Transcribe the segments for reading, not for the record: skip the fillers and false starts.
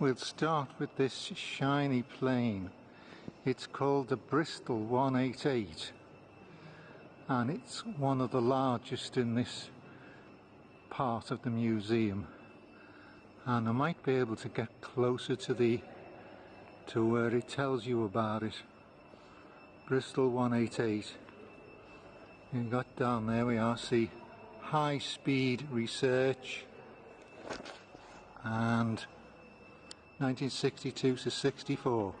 We'll start with this shiny plane. It's called the Bristol 188 and it's one of the largest in this part of the museum, and I might be able to get closer to where it tells you about it. Bristol 188. You've got down there, we are, see high speed research and 1962 to 64,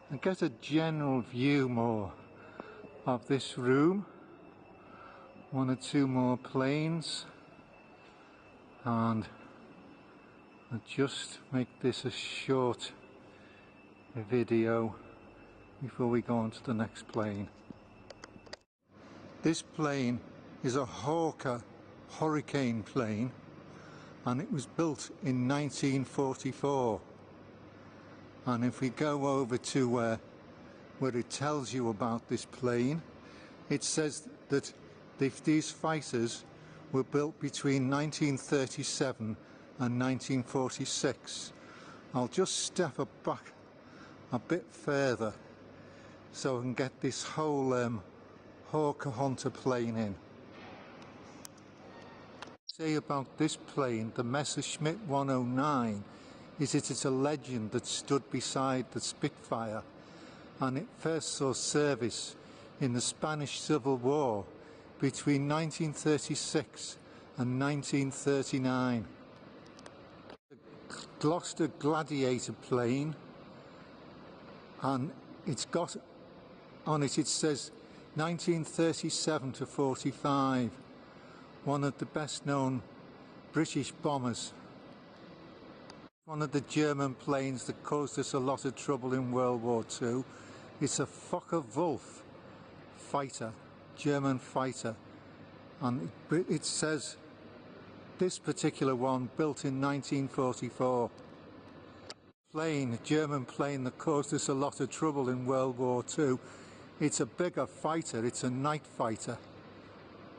and get a general view more of this room. One or two more planes, and I'll just make this a short video before we go on to the next plane. This plane is a Hawker Hurricane plane, and it was built in 1944. And if we go over to where it tells you about this plane, it says that these fighters were built between 1937 and 1946. I'll just step back a bit further so I can get this whole Hawker Hunter plane in. Say about this plane, the Messerschmitt 109, is that it's a legend that stood beside the Spitfire, and it first saw service in the Spanish Civil War between 1936 and 1939. The Gloucester Gladiator plane, and it's got on it, it says 1937 to 45. One of the best known British bombers. One of the German planes that caused us a lot of trouble in World War II. It's a Focke-Wulf fighter, German fighter, and it says this particular one built in 1944. Plane, a German plane that caused us a lot of trouble in World War II. It's a bigger fighter, it's a night fighter.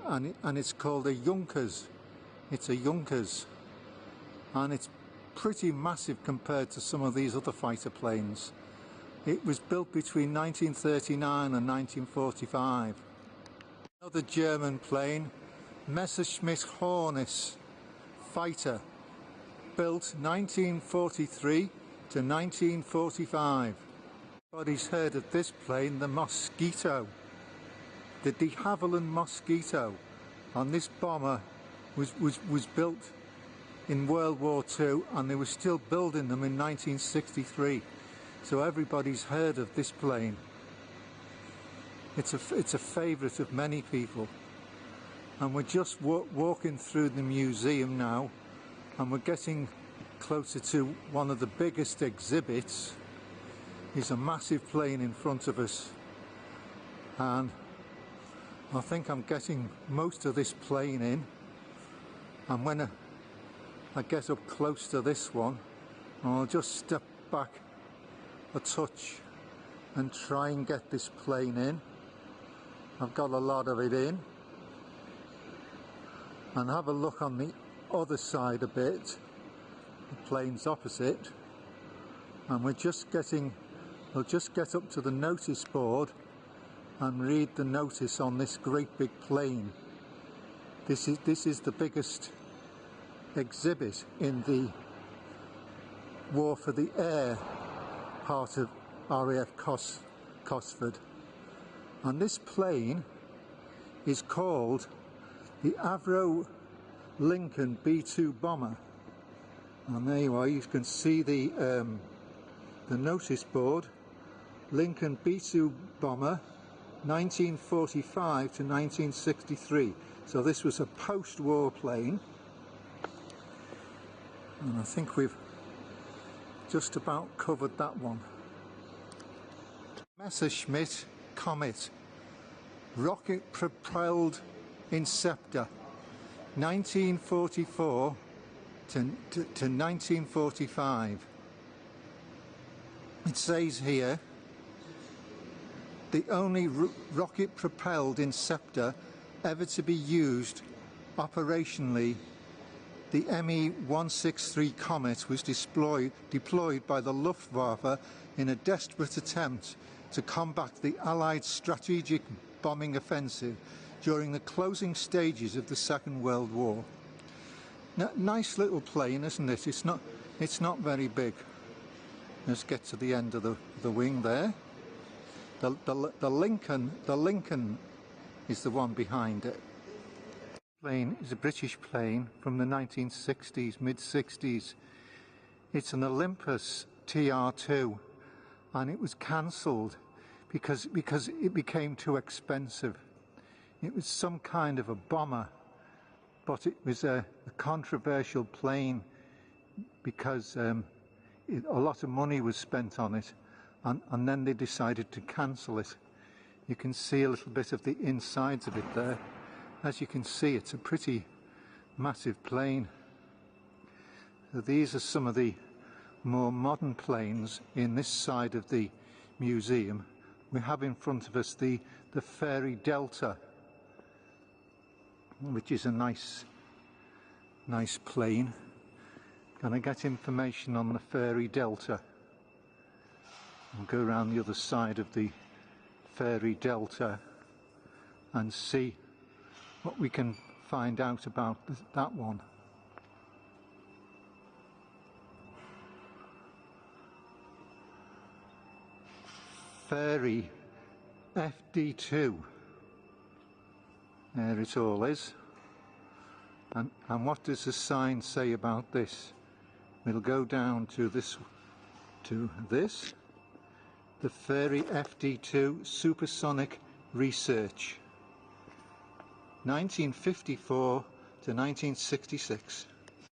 And it's called a Junkers. It's a Junkers, and it's pretty massive compared to some of these other fighter planes. It was built between 1939 and 1945. Another German plane, Messerschmitt Hornets fighter, built 1943 to 1945. Everybody's heard of this plane, the Mosquito. The de Havilland Mosquito, and this bomber was built in World War II, and they were still building them in 1963. So everybody's heard of this plane. It's a favourite of many people, and we're just walking through the museum now, and we're getting closer to one of the biggest exhibits. There's a massive plane in front of us, and I think I'm getting most of this plane in, and when I get up close to this one, I'll just step back a touch and try and get this plane in. I've got a lot of it in, and have a look on the other side a bit. The plane's opposite, and we'll just get up to the notice board and read the notice on this great big plane. This is the biggest exhibit in the War for the Air part of RAF Cosford, and this plane is called the Avro Lincoln B-2 bomber. And there you are, you can see the notice board, Lincoln B-2 bomber, 1945 to 1963. So this was a post-war plane, and I think we've just about covered that one. Messerschmitt Comet, rocket propelled Inceptor, 1944 to 1945. It says here, the only rocket-propelled Inceptor ever to be used operationally the Me-163 Comet was deployed by the Luftwaffe in a desperate attempt to combat the Allied strategic bombing offensive during the closing stages of the Second World War. Nice little plane, isn't it? It's not very big. Let's get to the end of the wing there. The Lincoln is the one behind it. Plane is a British plane from the 1960s, mid-60s. It's an Olympus TR2, and it was cancelled because it became too expensive. It was some kind of a bomber, but it was a controversial plane because a lot of money was spent on it, and then they decided to cancel it. You can see a little bit of the insides of it there. As you can see, it's a pretty massive plane. So these are some of the more modern planes in this side of the museum. We have in front of us the Fairy Delta, which is a nice plane. Can I get information on the Fairy Delta? I'll go around the other side of the Fairy Delta and see what we can find out about that one. Fairy FD2. There it all is. And what does the sign say about this? We'll go down to this. The Fairy FD2 Supersonic Research. 1954 to 1966.